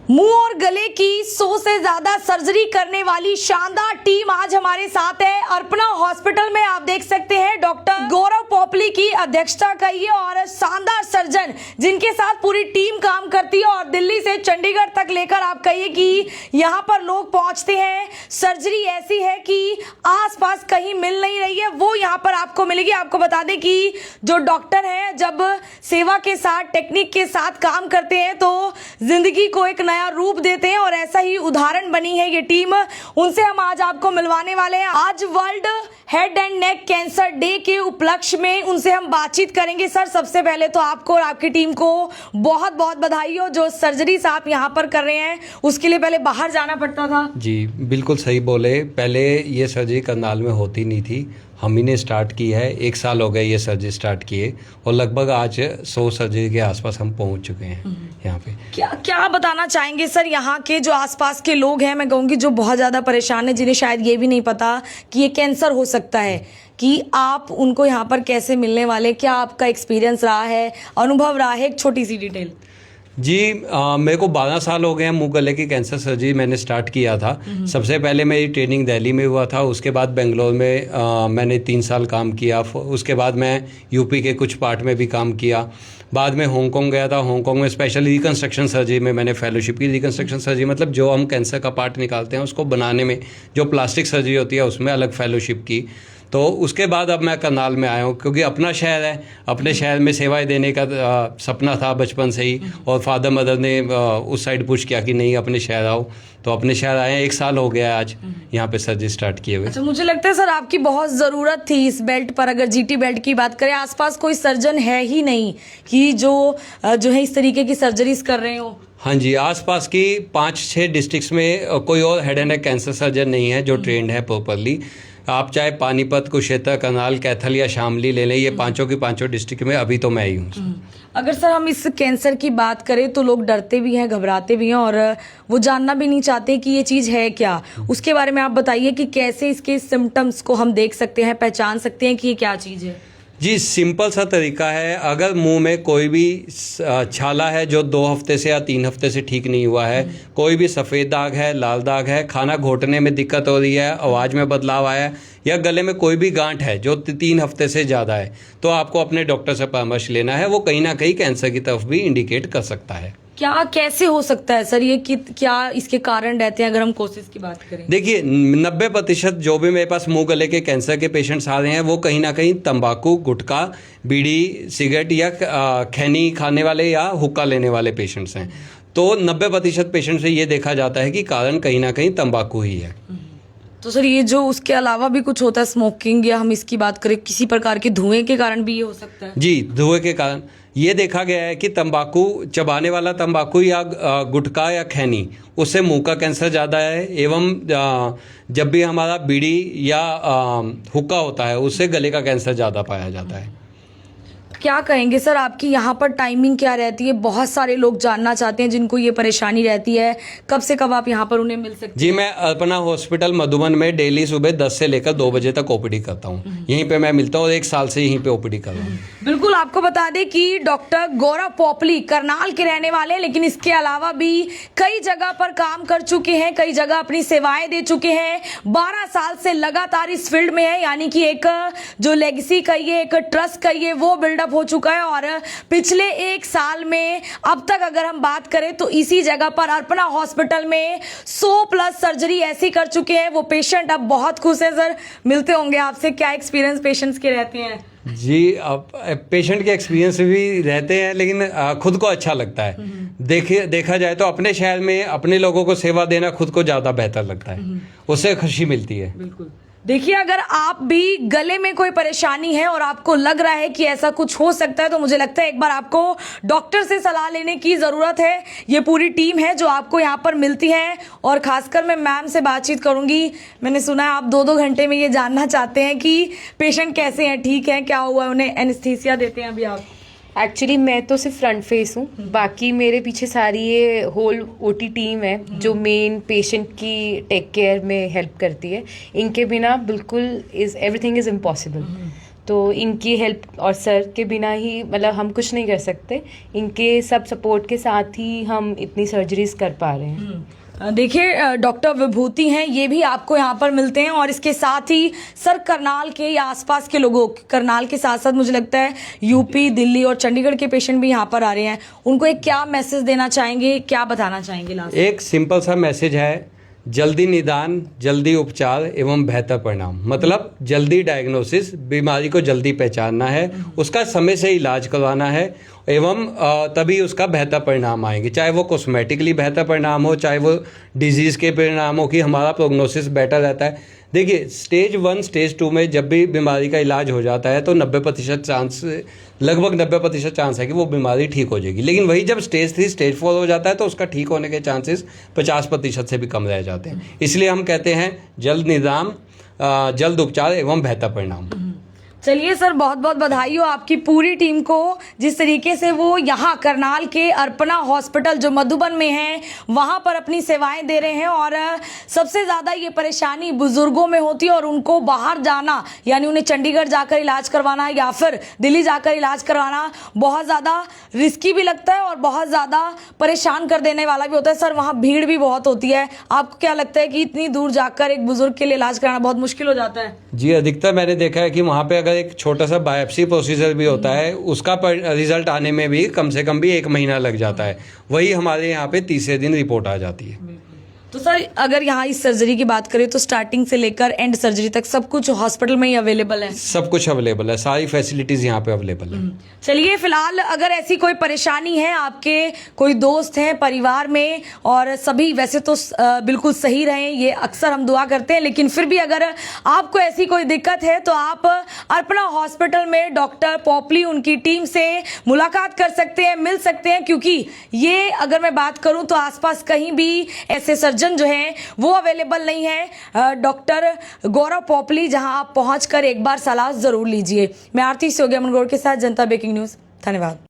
मुंह और गले की 100 से ज्यादा सर्जरी करने वाली शानदार टीम आज हमारे साथ है। अर्पणा हॉस्पिटल में आप देख सकते हैं डॉक्टर गौरव पोपली की अध्यक्षता करिए और शानदार सर्जन जिनके साथ पूरी टीम काम करती है और दिल्ली से चंडीगढ़ तक लेकर आप कहिए कि यहाँ पर लोग पहुंचते हैं। सर्जरी ऐसी है कि आसपास कहीं मिल नहीं रही है, वो यहाँ पर आपको मिलेगी। आपको बता दें कि जो डॉक्टर हैं जब सेवा के साथ टेक्निक के साथ काम करते हैं तो जिंदगी को एक नया रूप देते हैं और ऐसा ही उदाहरण बनी है ये टीम। उनसे हम आज आपको मिलवाने वाले हैं। आज world head and neck cancer day के उपलक्ष्य में उनसे हम बातचीत करेंगे। सर, सबसे पहले तो आपको और आपकी टीम को बहुत बहुत बधाई हो। जो सर्जरीज आप यहाँ पर कर रहे हैं उसके लिए पहले बाहर जाना पड़ता था। जी बिल्कुल सही बोले। पहले ये सर्जरी करनाल में होती नहीं थी, हम ही ने स्टार्ट की है। 1 साल हो गए ये सर्जरी स्टार्ट किए और लगभग आज 100 सर्जरी के आसपास हम पहुंच चुके हैं यहाँ पे। क्या बताना चाहेंगे सर, यहाँ के जो आसपास के लोग हैं, मैं कहूँगी जो बहुत ज़्यादा परेशान है, जिन्हें शायद ये भी नहीं पता कि ये कैंसर हो सकता है, कि आप उनको यहाँ पर कैसे मिलने वाले, क्या आपका एक्सपीरियंस रहा है, अनुभव रहा है? एक छोटी सी डिटेल। जी मेरे को 12 साल हो गए हैं मुंह गले की कैंसर सर्जरी मैंने स्टार्ट किया था। सबसे पहले मेरी ट्रेनिंग दिल्ली में हुआ था, उसके बाद बेंगलोर में मैंने 3 साल काम किया। उसके बाद मैं यूपी के कुछ पार्ट में भी काम किया। बाद में हांगकांग गया था। हांगकांग में स्पेशली रिकन्स्ट्रक्शन सर्जरी में मैंने फेलोशिप की। रिकन्स्ट्रक्शन सर्जरी मतलब जो हम कैंसर का पार्ट निकालते हैं उसको बनाने में जो प्लास्टिक सर्जरी होती है उसमें अलग फेलोशिप की। तो उसके बाद अब मैं करनाल में आया हूँ क्योंकि अपना शहर है, अपने शहर में सेवाएं देने का सपना था बचपन से ही और फादर मदर ने उस साइड पुश किया कि नहीं अपने शहर आओ, तो अपने शहर आए हैं। 1 साल हो गया आज यहाँ पे सर्जरी स्टार्ट किए हुए। अच्छा, मुझे लगता है सर आपकी बहुत ज़रूरत थी इस बेल्ट पर। अगर जीटी बेल्ट की बात करें, आसपास कोई सर्जन है ही नहीं कि जो है इस तरीके की सर्जरीज कर रहे हो। हाँ जी, आसपास की 5-6 डिस्ट्रिक्ट्स में कोई और head and neck cancer surgeon नहीं है जो ट्रेंड है प्रॉपरली। आप चाहे पानीपत, कुरुक्षेत्र, करनाल, कैथल या शामली ले लें, ये पांचों की पांचों डिस्ट्रिक्ट में अभी तो मैं ही हूँ। अगर सर हम इस कैंसर की बात करें तो लोग डरते भी हैं, घबराते भी हैं और वो जानना भी नहीं चाहते कि ये चीज़ है क्या। उसके बारे में आप बताइए कि कैसे इसके सिम्टम्स को हम देख सकते हैं, पहचान सकते हैं कि ये क्या चीज़ है। जी सिंपल सा तरीका है। अगर मुंह में कोई भी छाला है जो 2 हफ्ते से या 3 हफ्ते से ठीक नहीं हुआ है, कोई भी सफ़ेद दाग है, लाल दाग है, खाना घोटने में दिक्कत हो रही है, आवाज़ में बदलाव आया है या गले में कोई भी गांठ है जो 3 हफ्ते से ज़्यादा है, तो आपको अपने डॉक्टर से परामर्श लेना है। वो कहीं ना कहीं कैंसर की तरफ भी इंडिकेट कर सकता है। क्या कैसे हो सकता है सर ये, कि क्या इसके कारण रहते हैं? अगर हम कोशिश की बात करें, देखिए 90% जो भी मेरे पास मुंह गले के कैंसर के पेशेंट्स आ रहे हैं वो कहीं ना कहीं तंबाकू, गुटखा, बीड़ी, सिगरेट या खैनी खाने वाले या हुक्का लेने वाले पेशेंट्स हैं। तो 90% पेशेंट से ये देखा जाता है कि कारण कहीं ना कहीं तंबाकू ही है। तो सर ये जो उसके अलावा भी कुछ होता है, स्मोकिंग या हम इसकी बात करें किसी प्रकार के धुएं के कारण भी ये हो सकता है? जी, धुएं के कारण ये देखा गया है कि तंबाकू, चबाने वाला तंबाकू या गुटखा या खैनी, उससे मुंह का कैंसर ज़्यादा है। एवं जब भी हमारा बीड़ी या हुक्का होता है उससे गले का कैंसर ज़्यादा पाया जाता है। क्या कहेंगे सर, आपकी यहाँ पर टाइमिंग क्या रहती है? बहुत सारे लोग जानना चाहते हैं जिनको ये परेशानी रहती है। कब से कब आप यहाँ पर उन्हें मिल सकते हैं? जी, मैं अर्पणा हॉस्पिटल मधुबन में डेली सुबह 10 से लेकर 2 बजे तक ओपीडी करता हूँ। यहीं पे मैं मिलता हूँ और 1 साल से यहीं पे ओपीडी कर रहा हूँ। बिल्कुल, आपको बता दें कि डॉक्टर गौरव पोपली करनाल के रहने वाले हैं, लेकिन इसके अलावा भी कई जगह पर काम कर चुके हैं, कई जगह अपनी सेवाएं दे चुके हैं। 12 साल से लगातार इस फील्ड में है, यानी कि एक जो लेगेसी कहिए, एक ट्रस्ट कहिए, वो बिल्डअप हो चुका है। और पिछले 1 साल में अब तक अगर हम बात करें तो इसी जगह पर अर्पणा हॉस्पिटल में 100+ सर्जरी ऐसी कर चुके हैं। वो पेशेंट अब बहुत खुश है। सर, मिलते होंगे आपसे, क्या एक्सपीरियंस पेशेंट्स के रहते हैं? जी, अब पेशेंट के एक्सपीरियंस भी रहते हैं लेकिन खुद को अच्छा लगता है। देखा जाए तो अपने शहर में अपने लोगों को सेवा देना खुद को ज़्यादा बेहतर लगता है, उससे खुशी मिलती है। बिल्कुल। देखिए, अगर आप भी गले में कोई परेशानी है और आपको लग रहा है कि ऐसा कुछ हो सकता है तो मुझे लगता है एक बार आपको डॉक्टर से सलाह लेने की ज़रूरत है। ये पूरी टीम है जो आपको यहाँ पर मिलती है और खासकर मैं मैम से बातचीत करूँगी। मैंने सुना है आप 2-2 घंटे में ये जानना चाहते हैं कि पेशेंट कैसे हैं, ठीक है, क्या हुआ, उन्हें एनेस्थीसिया देते हैं अभी आप? एक्चुअली मैं तो सिर्फ फ्रंट फेस हूँ, बाकी मेरे पीछे सारी ये होल ओटी टीम है जो मेन पेशेंट की टेक केयर में हेल्प करती है। इनके बिना बिल्कुल एवरीथिंग इज़ इम्पॉसिबल। तो इनकी हेल्प और सर के बिना ही मतलब हम कुछ नहीं कर सकते, इनके सब सपोर्ट के साथ ही हम इतनी सर्जरीज कर पा रहे हैं। देखिए डॉक्टर विभूति हैं, ये भी आपको यहाँ पर मिलते हैं और इसके साथ ही सर करनाल के या आसपास के लोगों, करनाल के साथ साथ मुझे लगता है यूपी, दिल्ली और चंडीगढ़ के पेशेंट भी यहाँ पर आ रहे हैं, उनको एक क्या मैसेज देना चाहेंगे, क्या बताना चाहेंगे लास्ट? एक सिंपल सा मैसेज है, जल्दी निदान, जल्दी उपचार एवं बेहतर परिणाम। मतलब जल्दी डायग्नोसिस, बीमारी को जल्दी पहचानना है, उसका समय से इलाज करवाना है एवं तभी उसका बेहतर परिणाम आएंगे। चाहे वो कॉस्मेटिकली बेहतर परिणाम हो, चाहे वो डिजीज़ के परिणाम हो कि हमारा प्रोग्नोसिस बेटर रहता है। देखिए स्टेज 1 स्टेज 2 में जब भी बीमारी का इलाज हो जाता है तो 90% चांस, लगभग 90% चांस है कि वो बीमारी ठीक हो जाएगी। लेकिन वही जब स्टेज 3 स्टेज 4 हो जाता है तो उसका ठीक होने के चांसेस 50% से भी कम रह जाते हैं। इसलिए हम कहते हैं जल्द निदान, जल्द उपचार एवं बेहतर परिणाम। चलिए सर, बहुत बहुत बधाई हो आपकी पूरी टीम को, जिस तरीके से वो यहाँ करनाल के अर्पणा हॉस्पिटल जो मधुबन में है वहाँ पर अपनी सेवाएं दे रहे हैं। और सबसे ज़्यादा ये परेशानी बुजुर्गों में होती है और उनको बाहर जाना, यानी उन्हें चंडीगढ़ जाकर इलाज करवाना या फिर दिल्ली जाकर इलाज करवाना बहुत ज़्यादा रिस्की भी लगता है और बहुत ज़्यादा परेशान कर देने वाला भी होता है। सर वहाँ भीड़ भी बहुत होती है, आपको क्या लगता है कि इतनी दूर जाकर एक बुजुर्ग के लिए इलाज कराना बहुत मुश्किल हो जाता है? जी, अधिकतर मैंने देखा है कि वहाँ पे अगर एक छोटा सा बायोप्सी प्रोसीजर भी होता है, उसका रिजल्ट आने में भी कम से कम भी 1 महीना लग जाता है। वही हमारे यहाँ पे तीसरे दिन रिपोर्ट आ जाती है। तो सर अगर यहाँ इस सर्जरी की बात करें तो स्टार्टिंग से लेकर एंड सर्जरी तक सब कुछ हॉस्पिटल में ही अवेलेबल है? सब कुछ अवेलेबल है, सारी फैसिलिटीज यहाँ पे अवेलेबल है। चलिए, फिलहाल अगर ऐसी कोई परेशानी है, आपके कोई दोस्त हैं परिवार में, और सभी वैसे तो बिल्कुल सही रहें, ये अक्सर हम दुआ करते हैं, लेकिन फिर भी अगर आपको ऐसी कोई दिक्कत है तो आप अर्पणा हॉस्पिटल में डॉक्टर पोपली, उनकी टीम से मुलाकात कर सकते हैं, मिल सकते हैं, क्योंकि ये अगर मैं बात करूं तो आसपास कहीं भी ऐसे सर्जन जो है वो अवेलेबल नहीं है। डॉक्टर गौरव पोपली, जहां आप पहुंचकर एक बार सलाह जरूर लीजिए। मैं आरती सोगिया मनगोड़ के साथ जनता ब्रेकिंग न्यूज, धन्यवाद।